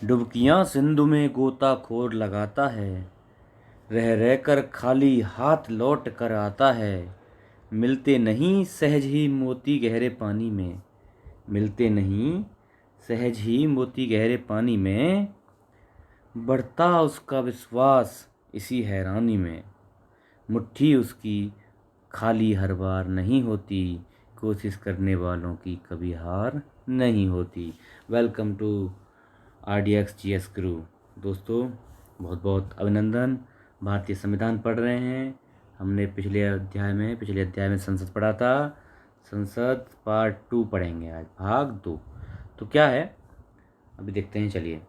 डुबकियाँ सिंधु में गोताखोर लगाता है, रह रह कर खाली हाथ लौट कर आता है। मिलते नहीं सहज ही मोती गहरे पानी में, मिलते नहीं सहज ही मोती गहरे पानी में। बढ़ता उसका विश्वास इसी हैरानी में, मुट्ठी उसकी खाली हर बार नहीं होती, कोशिश करने वालों की कभी हार नहीं होती। वेलकम टू RDX GS गुरु। दोस्तों, बहुत बहुत अभिनंदन। भारतीय संविधान पढ़ रहे हैं। हमने पिछले अध्याय में संसद पढ़ा था। संसद पार्ट 2 पढ़ेंगे आज, भाग 2। तो क्या है अभी देखते हैं। चलिए,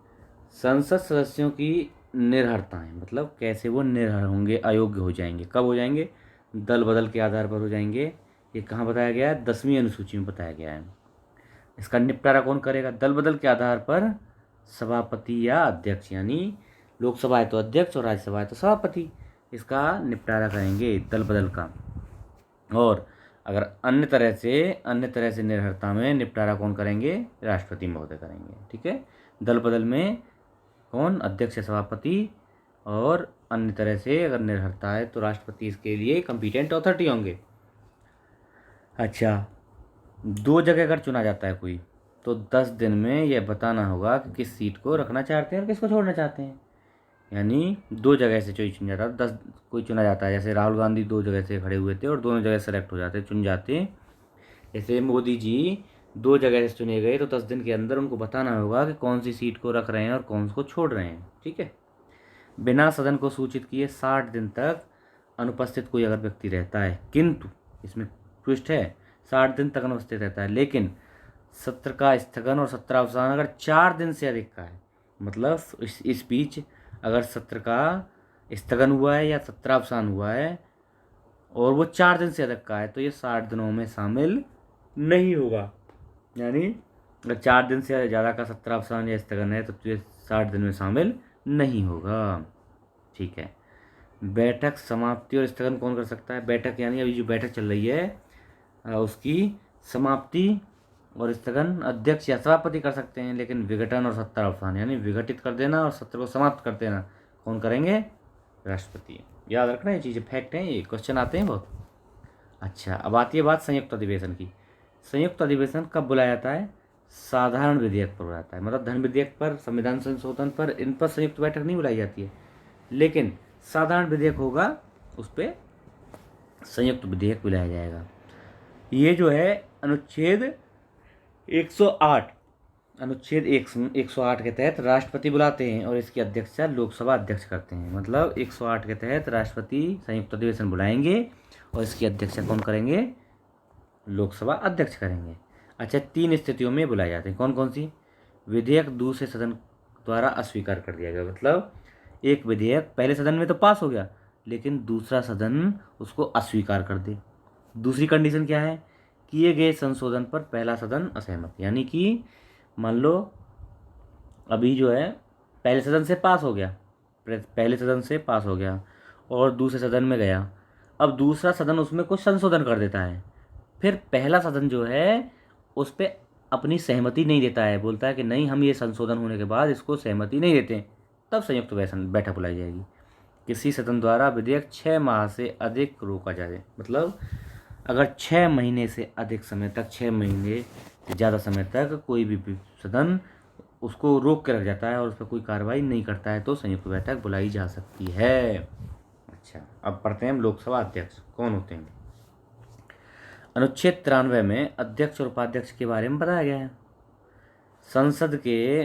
संसद सदस्यों की निर्हरताएं, मतलब कैसे वो निर्हर होंगे, अयोग्य हो जाएंगे। कब हो जाएंगे? दल बदल के आधार पर हो जाएंगे। ये कहाँ बताया गया है? 10वीं अनुसूची में बताया गया है। इसका निपटारा कौन करेगा? दल बदल के आधार पर सभापति या अध्यक्ष, यानी लोकसभा है तो अध्यक्ष और राज्यसभा है तो सभापति। इसका निपटारा करेंगे दल बदल का। और अगर अन्य तरह से निर्हरता में निपटारा कौन करेंगे? राष्ट्रपति महोदय करेंगे। ठीक है। दल बदल में कौन? अध्यक्ष या सभापति। और अन्य तरह से अगर निर्हरता है तो राष्ट्रपति इसके लिए कंपीटेंट अथॉरिटी होंगे। अच्छा, 2 जगह अगर चुना जाता है कोई, तो 10 दिन में यह बताना होगा कि किस सीट को रखना चाहते हैं और किसको छोड़ना चाहते हैं। यानी 2 जगह से कोई चुन जाता है, 10 कोई चुना जाता है। जैसे राहुल गांधी 2 जगह से खड़े हुए थे और दोनों जगह सेलेक्ट हो जाते, चुन जाते। जैसे मोदी जी 2 जगह से चुने गए, तो 10 दिन के अंदर उनको बताना होगा कि कौन सी सीट को रख रहे हैं और कौन सी को छोड़ रहे हैं। ठीक है। बिना सदन को सूचित किए 60 दिन तक अनुपस्थित कोई अगर व्यक्ति रहता है, किंतु इसमें ट्विस्ट है, 60 दिन तक अनुपस्थित रहता है, लेकिन सत्र का स्थगन और सत्रावसान अगर 4 दिन से अधिक का है, मतलब इस बीच अगर सत्र का स्थगन हुआ है या सत्रावसान हुआ है और वो 4 दिन से अधिक का है, तो ये 60 दिनों में शामिल नहीं होगा। यानी अगर 4 दिन से ज़्यादा का सत्रावसान या स्थगन है तो ये 60 दिन में शामिल नहीं होगा। ठीक है। बैठक समाप्ति और स्थगन कौन कर सकता है? बैठक यानी अभी जो बैठक चल रही है उसकी समाप्ति और स्थगन अध्यक्ष या सभापति कर सकते हैं, लेकिन विघटन और सत्रावसान यानी विघटित कर देना और सत्र को समाप्त कर देना कौन करेंगे? राष्ट्रपति। याद रखना, ये चीज़ें फैक्ट हैं, ये क्वेश्चन आते हैं बहुत। अच्छा, अब आती है बात संयुक्त अधिवेशन की। संयुक्त अधिवेशन कब बुलाया जाता है? साधारण विधेयक पर बुलाया जाता है, मतलब धन विधेयक पर, संविधान संशोधन पर, इन पर संयुक्त बैठक नहीं बुलाई जाती है। लेकिन साधारण विधेयक होगा उस पर संयुक्त विधेयक बुलाया जाएगा। ये जो है अनुच्छेद 108 अनुच्छेद 108 के तहत राष्ट्रपति बुलाते हैं और इसकी अध्यक्षता लोकसभा अध्यक्ष करते हैं। मतलब 108 के तहत राष्ट्रपति संयुक्त अधिवेशन बुलाएंगे और इसकी अध्यक्षता कौन करेंगे? लोकसभा अध्यक्ष करेंगे। अच्छा, 3 स्थितियों में बुलाए जाते हैं। कौन कौन सी? विधेयक दूसरे सदन द्वारा अस्वीकार कर दिया गया, मतलब एक विधेयक पहले सदन में तो पास हो गया, लेकिन दूसरा सदन उसको अस्वीकार कर दे। दूसरी कंडीशन क्या है? किए गए संशोधन पर पहला सदन असहमत, यानी कि मान लो अभी जो है पहले सदन से पास हो गया, और दूसरे सदन में गया। अब दूसरा सदन उसमें कुछ संशोधन कर देता है, फिर पहला सदन जो है उस पर अपनी सहमति नहीं देता है, बोलता है कि नहीं, हम ये संशोधन होने के बाद इसको सहमति नहीं देते, तब संयुक्त बैठक बुलाई जाएगी। किसी सदन द्वारा विधेयक 6 माह से अधिक रोका जाए, मतलब अगर 6 महीने से अधिक समय तक, 6 महीने से ज़्यादा समय तक कोई भी सदन उसको रोक के रख जाता है और उस पर कोई कार्रवाई नहीं करता है, तो संयुक्त बैठक बुलाई जा सकती है। अच्छा, अब पढ़ते हैं हम लोकसभा अध्यक्ष कौन होते हैं। अनुच्छेद 93 में अध्यक्ष और उपाध्यक्ष के बारे में बताया गया है। संसद के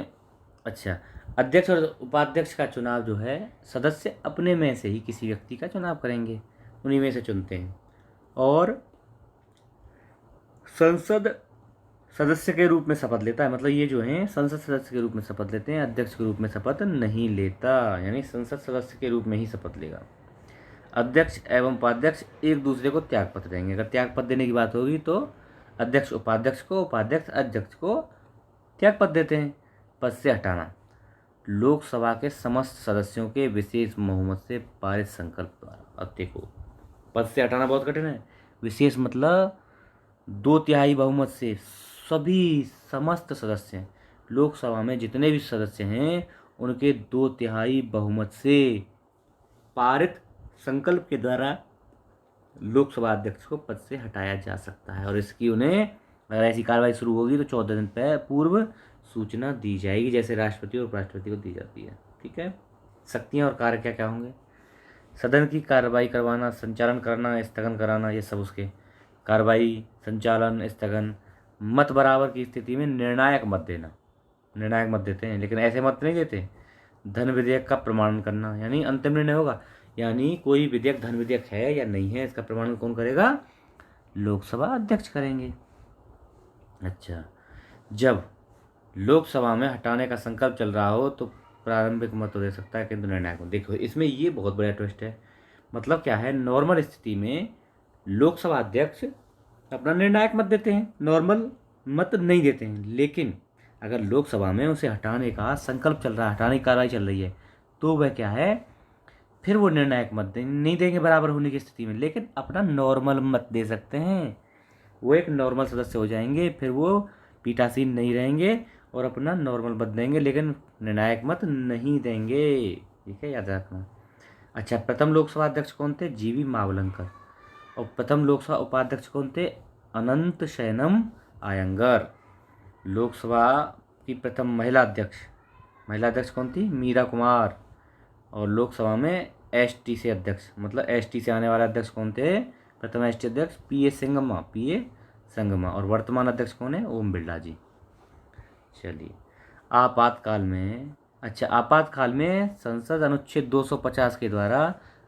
अध्यक्ष और उपाध्यक्ष का चुनाव जो है सदस्य अपने में से ही किसी व्यक्ति का चुनाव करेंगे, उन्हीं में से चुनते हैं। और संसद सदस्य के रूप में शपथ लेता है, मतलब ये जो हैं संसद सदस्य के रूप में शपथ लेते हैं, अध्यक्ष के रूप में शपथ नहीं लेता, यानी संसद सदस्य के रूप में ही शपथ लेगा। अध्यक्ष एवं उपाध्यक्ष एक दूसरे को त्यागपत्र देंगे। अगर त्यागपत्र देने की बात होगी तो अध्यक्ष उपाध्यक्ष को, उपाध्यक्ष अध्यक्ष को त्यागपत्र देते हैं। पद से हटाना, लोकसभा के समस्त सदस्यों के विशेष बहुमत से पारित संकल्प द्वारा। अब देखो, पद से हटाना बहुत कठिन है। विशेष मतलब 2/3 बहुमत से सभी समस्त सदस्य, लोकसभा में जितने भी सदस्य हैं उनके 2/3 बहुमत से पारित संकल्प के द्वारा लोकसभा अध्यक्ष को पद से हटाया जा सकता है। और इसकी उन्हें अगर ऐसी कार्रवाई शुरू होगी तो 14 दिन पूर्व सूचना दी जाएगी, जैसे राष्ट्रपति और उपराष्ट्रपति को दी जाती है। ठीक है। शक्तियाँ और कार्य क्या क्या होंगे? सदन की कार्रवाई करवाना, संचालन करना, स्थगन कराना, ये सब उसके। कार्रवाई, संचालन, स्थगन। मत बराबर की स्थिति में निर्णायक मत देना, निर्णायक मत देते हैं लेकिन ऐसे मत नहीं देते। धन विधेयक का प्रमाणन करना, यानी अंतिम निर्णय होगा, यानी कोई विधेयक धन विधेयक है या नहीं है इसका प्रमाणन कौन करेगा? लोकसभा अध्यक्ष करेंगे। अच्छा, जब लोकसभा में हटाने का संकल्प चल रहा हो तो प्रारंभिक मत दे सकता है किंतु निर्णायक मत। देखो इसमें ये बहुत बड़ा ट्विस्ट है। मतलब क्या है, नॉर्मल स्थिति में लोकसभा अध्यक्ष अपना निर्णायक मत देते हैं, नॉर्मल मत नहीं देते हैं, लेकिन अगर लोकसभा में उसे हटाने का संकल्प चल रहा है, हटाने की कार्रवाई चल रही है, तो वह क्या है, फिर वो निर्णायक मत नहीं देंगे बराबर होने की स्थिति में, लेकिन अपना नॉर्मल मत दे सकते हैं। वो एक नॉर्मल सदस्य हो जाएंगे, फिर वो पीठासीन नहीं रहेंगे और अपना नॉर्मल मत देंगे, लेकिन निर्णायक मत नहीं देंगे। ठीक है, याद रखना। अच्छा, प्रथम लोकसभा अध्यक्ष कौन थे? जीवी मावलंकर। और प्रथम लोकसभा उपाध्यक्ष कौन थे? अनंत शयनम आयंगर। लोकसभा की प्रथम महिला अध्यक्ष कौन थी? मीरा कुमार। और लोकसभा में एसटी से अध्यक्ष, मतलब एसटी से आने वाले अध्यक्ष कौन थे? प्रथम एसटी अध्यक्ष पीए संगमा। और वर्तमान अध्यक्ष कौन है? ओम बिरला जी। चलिए, आपातकाल में संसद अनुच्छेद 250 के द्वारा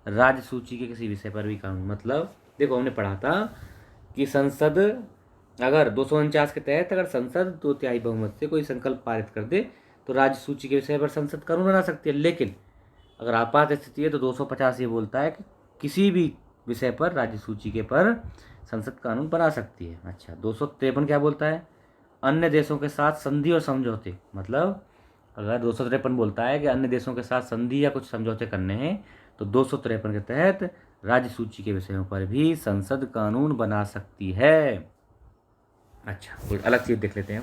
राज्य सूची के किसी विषय पर भी कानून, मतलब देखो हमने पढ़ा था कि संसद अगर 249 के तहत अगर संसद 2/3 बहुमत से कोई संकल्प पारित कर दे तो राज्य सूची के विषय पर संसद कानून बना सकती है। लेकिन अगर आपात स्थिति है तो 250 ये बोलता है कि किसी भी विषय पर राज्य सूची के पर संसद कानून बना सकती है। अच्छा, 253 क्या बोलता है? अन्य देशों के साथ संधि और समझौते। मतलब अगर 253 बोलता है कि अन्य देशों के साथ संधि या कुछ समझौते करने हैं तो 253 के तहत राज्य सूची के विषयों पर भी संसद कानून बना सकती है। अच्छा, कोई अलग चीज़ देख लेते हैं।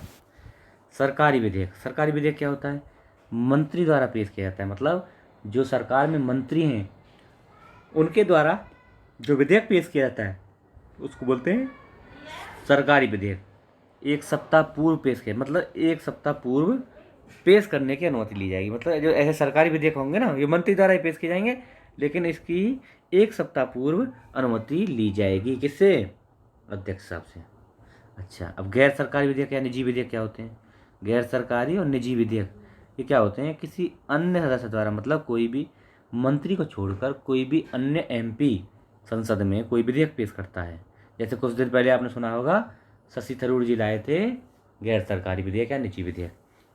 सरकारी विधेयक क्या होता है? मंत्री द्वारा पेश किया जाता है। मतलब जो सरकार में मंत्री हैं उनके द्वारा जो विधेयक पेश किया जाता है उसको बोलते हैं सरकारी विधेयक। 1 सप्ताह पूर्व पेश किया, मतलब 1 सप्ताह पूर्व पेश करने की अनुमति ली जाएगी। मतलब जो ऐसे सरकारी विधेयक होंगे ना, ये मंत्री द्वारा ही पेश किए जाएंगे, लेकिन इसकी 1 सप्ताह पूर्व अनुमति ली जाएगी। किससे? अध्यक्ष साहब से। अच्छा, अब गैर सरकारी विधेयक या निजी विधेयक क्या होते हैं? गैर सरकारी और निजी विधेयक ये क्या होते हैं? किसी अन्य सदस्य द्वारा, मतलब कोई भी मंत्री को छोड़कर कोई भी अन्य एमपी संसद में कोई विधेयक पेश करता है। जैसे कुछ दिन पहले आपने सुना होगा शशि थरूर जी लाए थे गैर सरकारी विधेयक या निजी विधेयक,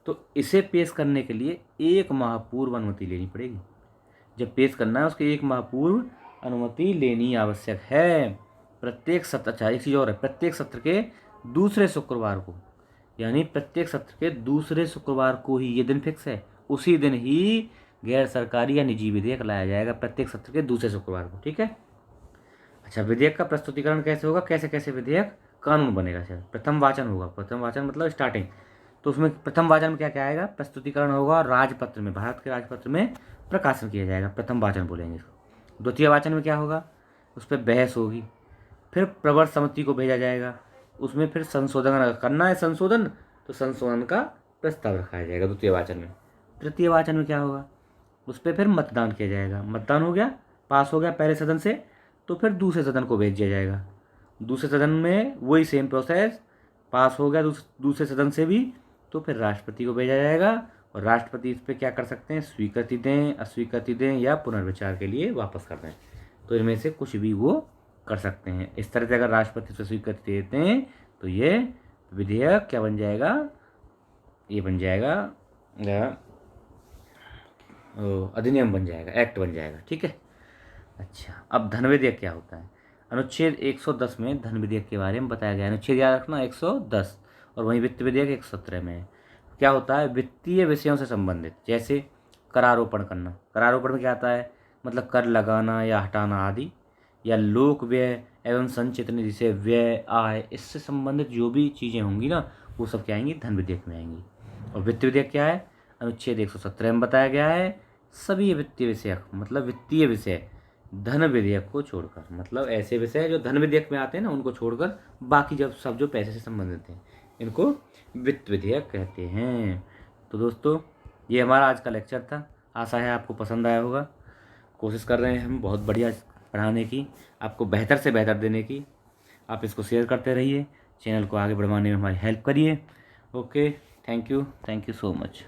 तो इसे पेश करने के लिए 1 माह पूर्व अनुमति लेनी पड़ेगी। जब पेश करना है उसके 1 माह पूर्व अनुमति लेनी आवश्यक है। प्रत्येक सत्र, अच्छा एक चीज़ और है, प्रत्येक सत्र के दूसरे शुक्रवार को, यानी प्रत्येक सत्र के दूसरे शुक्रवार को ही, ये दिन फिक्स है, उसी दिन ही गैर सरकारी या निजी विधेयक लाया जाएगा, प्रत्येक सत्र के दूसरे शुक्रवार को। ठीक है। अच्छा, विधेयक का प्रस्तुतिकरण कैसे होगा? कैसे कैसे विधेयक कानून बनेगा? सर, प्रथम वाचन होगा। प्रथम वाचन मतलब स्टार्टिंग, तो उसमें प्रथम वाचन में क्या क्या आएगा? प्रस्तुतिकरण होगा, राजपत्र में, भारत के राजपत्र में प्रकाशन किया जाएगा, प्रथम वाचन बोलेंगे इसको। द्वितीय वाचन में क्या होगा? उस पर बहस होगी, फिर प्रवर समिति को भेजा जाएगा, उसमें फिर संशोधन, अगर करना है संशोधन तो संशोधन का प्रस्ताव रखा जाएगा द्वितीय वाचन में। तृतीय वाचन में क्या होगा? उस पर फिर मतदान किया जाएगा, मतदान हो गया, पास हो गया पहले सदन से, तो फिर दूसरे सदन को भेज दिया जाएगा। दूसरे सदन में वही सेम प्रोसेस, पास हो गया दूसरे सदन से भी, तो फिर राष्ट्रपति को भेजा जाएगा और राष्ट्रपति इस पर क्या कर सकते हैं? स्वीकृति दें, अस्वीकृति दें या पुनर्विचार के लिए वापस कर दें। तो इनमें से कुछ भी वो कर सकते हैं। इस तरह से अगर राष्ट्रपति से स्वीकृति देते हैं तो ये विधेयक क्या बन जाएगा? ये बन जाएगा अधिनियम बन जाएगा, एक्ट बन जाएगा। ठीक है। अच्छा, अब धन विधेयक क्या होता है? अनुच्छेद 110 में धन विधेयक के बारे में बताया गया है। अनुच्छेद याद रखना 110, और वहीं वित्त विधेयक 117 में है। क्या होता है? वित्तीय विषयों से संबंधित, जैसे करारोपण करना। करारोपण में क्या आता है? मतलब कर लगाना या हटाना आदि, या लोक व्यय एवं संचित निधि से व्यय, आय, इससे संबंधित जो भी चीज़ें होंगी ना, वो सब क्या आएंगी? धन विधेयक में आएंगी। और वित्त विधेयक क्या है? अनुच्छेद 117 में बताया गया है सभी वित्तीय विषय, मतलब वित्तीय विषय धन विधेयक को छोड़कर, मतलब ऐसे विषय जो धन विधेयक में आते हैं ना उनको छोड़कर बाकी जब सब जो पैसे से संबंधित हैं इनको वित्त विधेयक कहते हैं। तो दोस्तों ये हमारा आज का लेक्चर था, आशा है आपको पसंद आया होगा। कोशिश कर रहे हैं हम बहुत बढ़िया पढ़ाने की, आपको बेहतर से बेहतर देने की। आप इसको शेयर करते रहिए, चैनल को आगे बढ़वाने में हमारी हेल्प करिए। Okay, thank you so much.